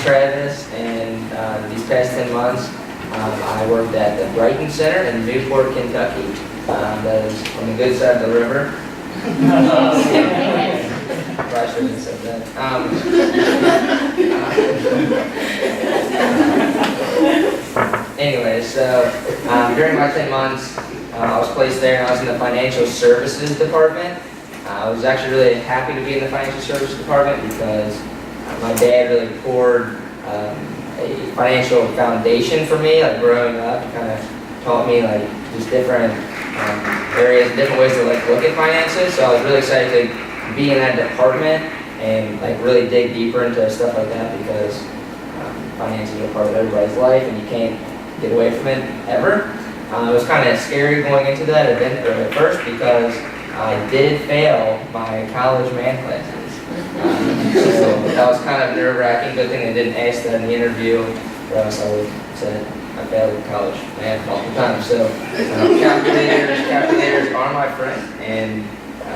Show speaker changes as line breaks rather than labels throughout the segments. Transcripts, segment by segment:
Travis, and these past 10 months, I worked at the Brighton Center in Newport, Kentucky. That is on the good side of the river. Probably shouldn't have said that. Anyway, so during my 10 months, I was placed there, and I was in the financial services department. I was actually really happy to be in the financial services department because my dad really poured a financial foundation for me, like growing up. He kind of taught me like just different areas, different ways to like look at finances. So I was really excited to be in that department and like really dig deeper into stuff like that because finances are part of everybody's life and you can't get away from it ever. It was kind of scary going into that event at first because I did fail my college math classes. So that was kind of nerve-wracking. Good thing I didn't ask that in the interview, or else I would have said I failed college math multiple times. So calculators are my friend, and I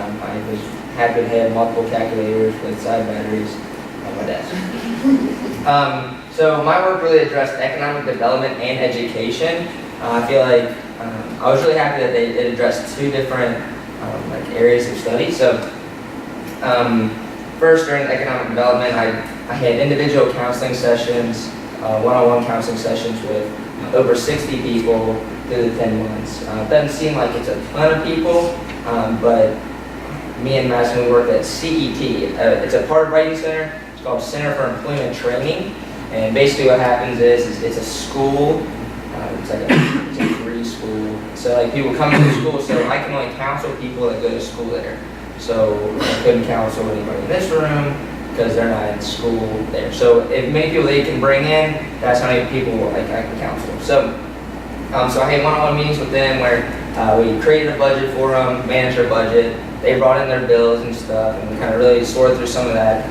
was happy to have multiple calculators with side batteries on my desk. So my work really addressed economic development and education. I feel like I was really happy that it addressed two different like areas of study. So first, during economic development, I had individual counseling sessions, one-on-one counseling sessions with over 60 people through the 10 months. It doesn't seem like it's a ton of people, but me and Madison, we worked at CET. It's a part of Writing Center. It's called Center for Employment Training. And basically what happens is it's a school. It's a free school. So like people come to the school, so I can only counsel people that go to school there. So I couldn't counsel anybody in this room because they're not in school there. So if many people they can bring in, that's how many people like I can counsel. So so I had one-on-one meetings with them where we created a budget for them, managed their budget. They brought in their bills and stuff, and we kind of really sorted through some of that.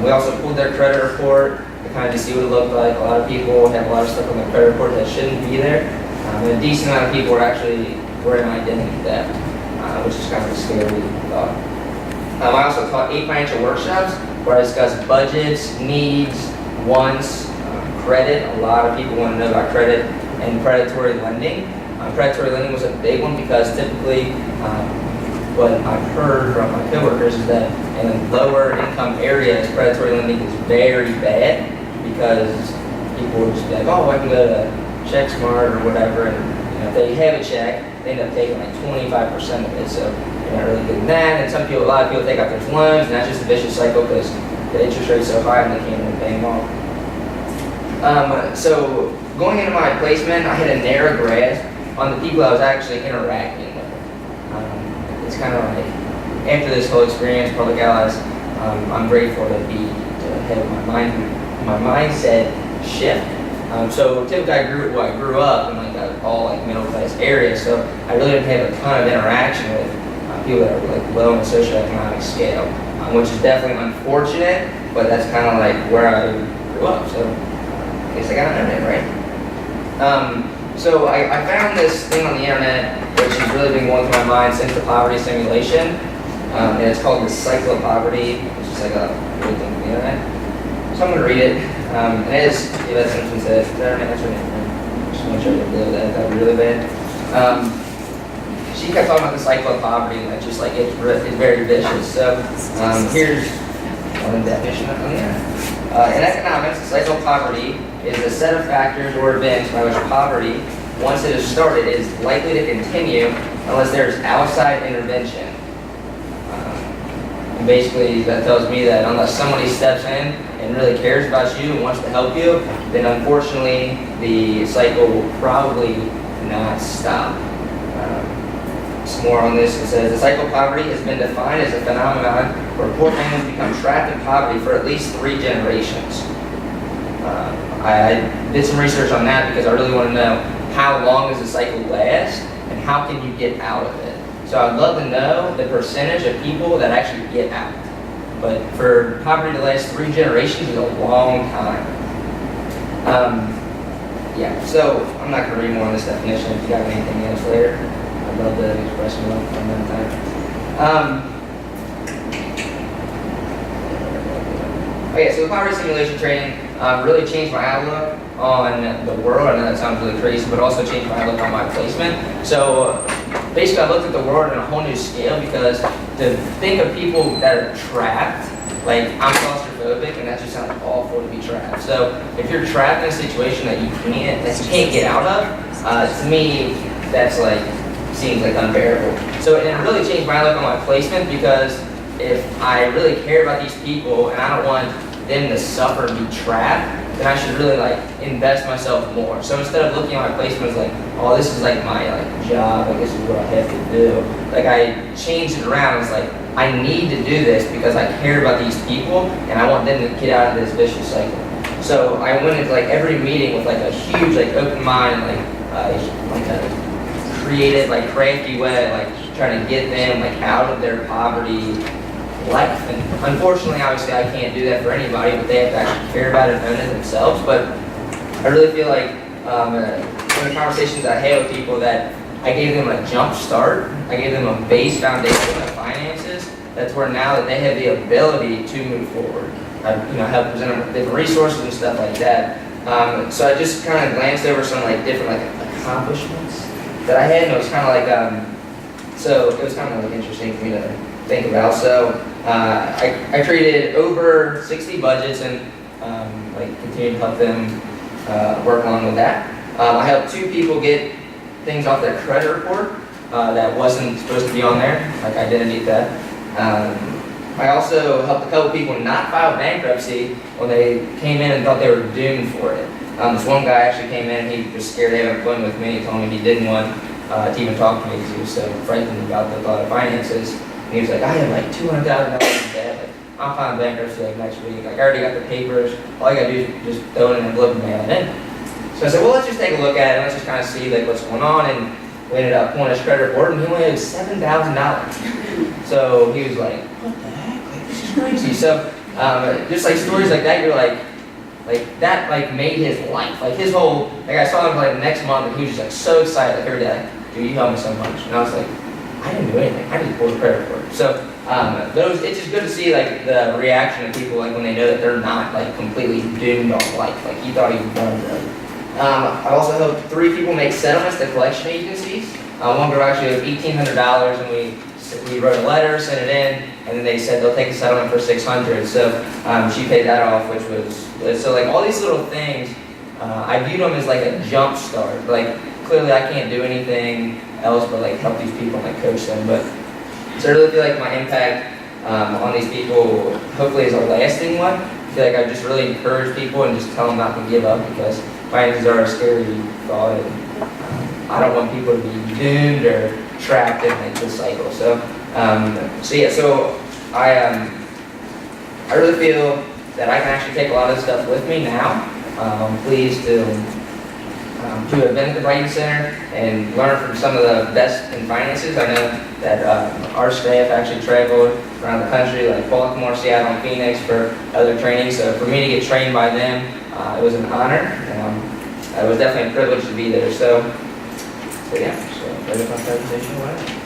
We also pulled their credit report to kind of just see what it looked like. A lot of people have a lot of stuff on their credit report that shouldn't be there. And a decent amount of people were in identity theft, which is kind of a scary thought. I also taught 8 financial workshops where I discussed budgets, needs, wants, credit. A lot of people want to know about credit and predatory lending. Predatory lending was a big one because typically what I've heard from my coworkers is that in lower income areas, predatory lending is very bad because people will just be like, oh, I can go to CheckSmart or whatever, and if they have a check, they end up taking like 25% of it. So you're not really getting that. And a lot of people take out their loans, and that's just a vicious cycle because the interest rate's so high and they can't even pay them off. So going into my placement, I had a narrow grasp on the people I was actually interacting with. It's kind of like after this whole experience, Public Allies, I'm grateful to have my mindset shift. So typically I grew up in like all like middle class areas, so I really didn't have a ton of interaction with people that are like low on the socioeconomic scale, which is definitely unfortunate, but that's kind of like where I grew up. So I guess I got an internet, right? So I found this thing on the internet which has really been going through my mind since the poverty simulation, and it's called the cycle of poverty, which is like a weird thing on the internet. So I'm going to read it. And it is, Eva Simpson said, that's her name. Just want to show you a little bit, that would be really bad. She kept talking about the cycle of poverty, and just like it's very vicious. So here's one definition on the internet. In economics, the cycle of poverty is a set of factors or events by which poverty, once it has started, is likely to continue unless there is outside intervention. And basically, that tells me that unless somebody steps in and really cares about you and wants to help you, then unfortunately the cycle will probably not stop. Some more on this. It says the cycle of poverty has been defined as a phenomenon where poor families become trapped in poverty for at least 3 generations. I did some research on that because I really want to know how long does the cycle last and how can you get out of it. So I'd love to know the percentage of people that actually get out. But for poverty to last 3 generations is a long time. Yeah, so I'm not going to read more on this definition. If you got anything else later, I'd love to express more on that time. Okay, so the poverty simulation training really changed my outlook on the world. I know that sounds really crazy, but also changed my outlook on my placement. So basically I looked at the world on a whole new scale, because to think of people that are trapped, like I'm claustrophobic and that just sounds awful to be trapped. So if you're trapped in a situation that you can't get out of, to me, that's like, seems like unbearable. So it really changed my outlook on my placement, because if I really care about these people and I don't want them to suffer and be trapped, then I should really like invest myself more. So instead of looking at my placement as like, oh, this is like my job, like this is what I have to do, like I changed it around. It's like, I need to do this because I care about these people and I want them to get out of this vicious cycle. So I went into like every meeting with like a huge like open mind, like a creative, like crafty way, like trying to get them like out of their poverty life. And unfortunately, obviously, I can't do that for anybody, but they have to actually care about it and own it themselves. But I really feel like in the conversations I had with people, that I gave them a jump start. I gave them a base foundation of finances. That's where now that they have the ability to move forward. I help present them with different resources and stuff like that. So I just kind of glanced over some like different like accomplishments that I had, and it was kind of like so it was kind of like interesting for me to think about. So I created over 60 budgets and like continued to help them work along with that. I helped 2 people get things off their credit report that wasn't supposed to be on there, like identity theft. I also helped a couple people not file bankruptcy when they came in and thought they were doomed for it. This one guy actually came in, he was scared to have an appointment with me. He told me he didn't want to even talk to me because he was so frightened about the thought of finances. And he was like, I have like $200,000 in debt. Like, I'm filing bankruptcy like next week. Like, I already got the papers. All I gotta do is just throw it in an envelope and mail it in. So I said, well, let's just take a look at it. Let's just kind of see like what's going on. And we ended up pulling his credit report, and he only had $7,000. So he was like, what the heck? Like, this is crazy. So just like stories like that, you're like that like made his life. Like his whole, like I saw him like the next month, and he was just like so excited. Like every day, like, dude, you helped me so much. And I was like, I didn't do anything. I just pulled the credit report. So it's just good to see like the reaction of people, like when they know that they're not like completely doomed on life. Like he thought he was done with it. I also helped 3 people make settlements to collection agencies. One girl actually owed $1,800, and we wrote a letter, sent it in, and then they said they'll take a settlement for $600. So she paid that off, which was so like all these little things. I viewed them as like a jump start. Like clearly I can't do anything else but like help these people and like coach them. But so I really feel like my impact on these people hopefully is a lasting one. I feel like I just really encourage people and just tell them not to give up, because finances are a scary thought, and I don't want people to be doomed or trapped in like this cycle. So so I really feel that I can actually take a lot of this stuff with me now. I'm pleased to have been at the Writing Center and learn from some of the best in finances. I know that our staff actually traveled around the country, like Baltimore, Seattle, and Phoenix for other training. So for me to get trained by them, it was an honor. It was definitely a privilege to be there. So yeah, so that is my presentation.